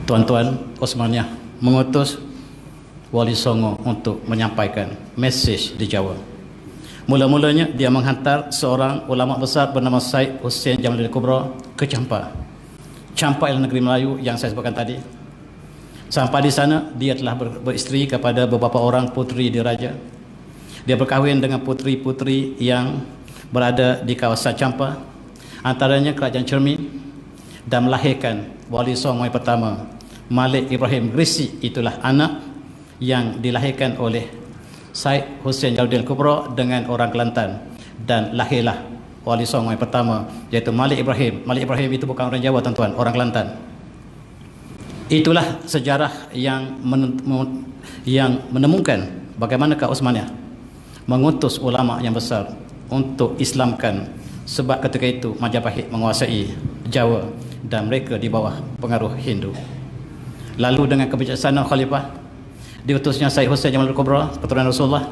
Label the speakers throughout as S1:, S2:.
S1: Tuan-tuan Osmaniyah mengutus Wali Songo untuk menyampaikan mesej di Jawa. Mula-mulanya dia menghantar seorang ulama besar bernama Syed Hussein Jamaluddin Kubra ke Champa. Champa ialah negeri Melayu yang saya sebutkan tadi. Sampai di sana dia telah beristeri kepada beberapa orang puteri diraja. Dia berkahwin dengan puteri-puteri yang berada di kawasan Champa, antaranya Kerajaan Cermin, dan melahirkan Wali Songo yang pertama, Malik Ibrahim Grisi. Itulah anak yang dilahirkan oleh Syed Hussein Jamaluddin Kubra dengan orang Kelantan, dan lahirlah Wali Songo yang pertama, iaitu Malik Ibrahim. Malik Ibrahim itu bukan orang Jawa, tuan-tuan, orang Kelantan. Itulah sejarah yang menemukan bagaimanakah Osmaniyah mengutus ulama yang besar untuk Islamkan, sebab ketika itu Majapahit menguasai Jawa dan mereka di bawah pengaruh Hindu. Lalu dengan kebijaksanaan Khalifah, diutusnya Syed Hussein Jamaluddin Kubra, keturunan Rasulullah,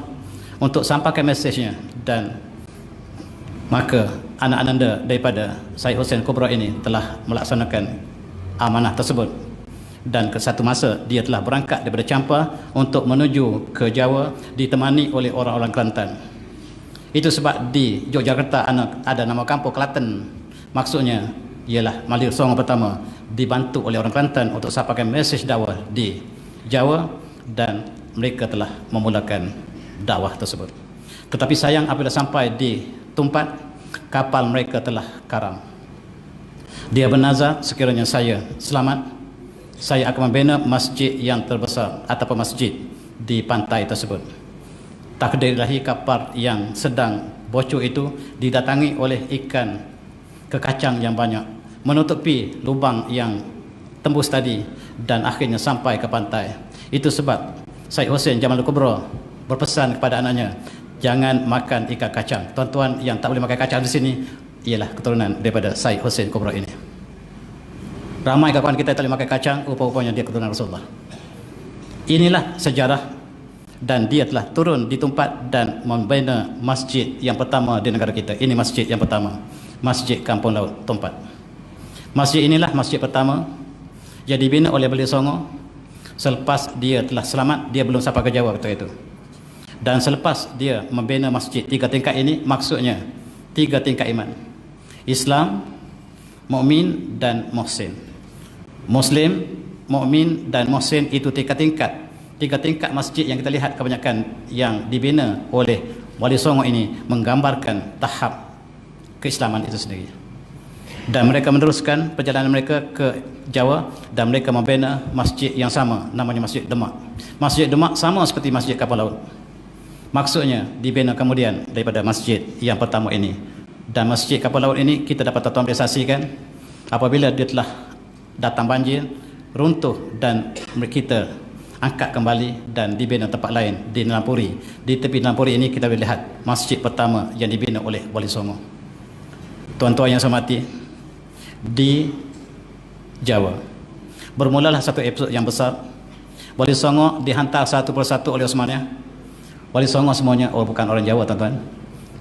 S1: untuk sampaikan mesejnya, dan maka anak ananda daripada Syed Hussein Kubra ini telah melaksanakan amanah tersebut, dan ke satu masa dia telah berangkat daripada Champa untuk menuju ke Jawa ditemani oleh orang-orang Kelantan. Itu sebab di Yogyakarta ada nama kampung Kelantan, maksudnya ialah Malik Songo pertama dibantu oleh orang Kelantan untuk sampaikan mesej dakwah di Jawa, dan mereka telah memulakan dakwah tersebut. Tetapi sayang, apabila sampai di Tumpat, kapal mereka telah karam. Dia bernazar, sekiranya saya selamat, saya akan membina masjid yang terbesar ataupun masjid di pantai tersebut. Takdir ilahi, kapal yang sedang bocor itu didatangi oleh ikan kekacang yang banyak, menutupi lubang yang tembus tadi, dan akhirnya sampai ke pantai. Itu sebab Syed Hussein Jamaluddin Kubra berpesan kepada anaknya, jangan makan ikan kacang. Tuan-tuan yang tak boleh makan kacang di sini ialah keturunan daripada Syed Hussein Kubra ini. Ramai kawan kita yang tak boleh makan kacang, rupa-rupanya dia keturunan Rasulullah. Inilah sejarah, dan dia telah turun di Tumpat dan membina masjid yang pertama di negara kita. Ini masjid yang pertama, Masjid Kampung Laut Tumpat. Masjid inilah masjid pertama yang dibina oleh Wali Songo selepas dia telah selamat. Dia belum sampai ke Jawa ketika itu, dan selepas dia membina masjid 3 tingkat ini, maksudnya 3 tingkat iman: Islam, mukmin, dan muhsin. Muslim, mukmin, dan muhsin, itu 3 tingkat. 3 tingkat masjid yang kita lihat kebanyakan yang dibina oleh Wali Songo ini menggambarkan tahap keislaman itu sendiri. Dan mereka meneruskan perjalanan mereka ke Jawa, dan mereka membina masjid yang sama, namanya Masjid Demak. Masjid Demak sama seperti Masjid Kapal Laut, maksudnya dibina kemudian daripada masjid yang pertama ini. Dan Masjid Kapal Laut ini kita dapat tuan-tuan boleh saksikan apabila dia telah datang banjir, runtuh, dan kita angkat kembali dan dibina tempat lain di Nelampuri. Di tepi Nelampuri ini kita boleh lihat masjid pertama yang dibina oleh Wali Songo. Tuan-tuan yang saya hormati, di Jawa bermulalah satu episod yang besar. Wali Songo dihantar satu persatu oleh Osmaniyah. Wali Songo semuanya bukan orang Jawa, tuan-tuan.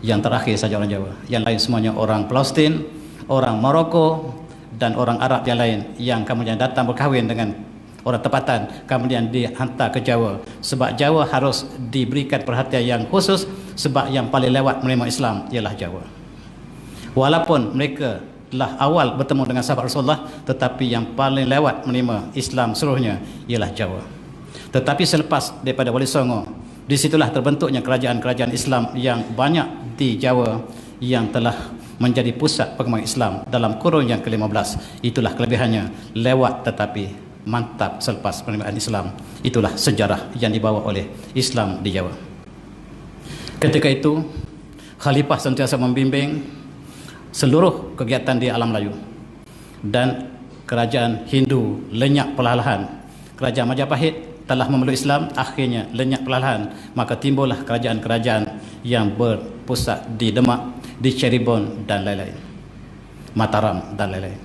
S1: Yang terakhir saja orang Jawa, yang lain semuanya orang Palestin, orang Maroko, dan orang Arab yang lain, yang kemudian datang berkahwin dengan orang tempatan, kemudian dihantar ke Jawa. Sebab Jawa harus diberikan perhatian yang khusus, sebab yang paling lewat menerima Islam ialah Jawa. Walaupun mereka telah awal bertemu dengan sahabat Rasulullah, tetapi yang paling lewat menerima Islam seluruhnya ialah Jawa. Tetapi selepas daripada Wali Songo, disitulah terbentuknya kerajaan-kerajaan Islam yang banyak di Jawa, yang telah menjadi pusat perkembangan Islam dalam kurun yang ke-15. Itulah kelebihannya, lewat tetapi mantap selepas penerimaan Islam. Itulah sejarah yang dibawa oleh Islam di Jawa. Ketika itu Khalifah sentiasa membimbing seluruh kegiatan di alam Melayu, dan kerajaan Hindu lenyap perlahan. Kerajaan Majapahit telah memeluk Islam, akhirnya lenyap perlahan. Maka timbullah kerajaan-kerajaan yang berpusat di Demak, di Cirebon, dan lain-lain, Mataram, dan lain-lain.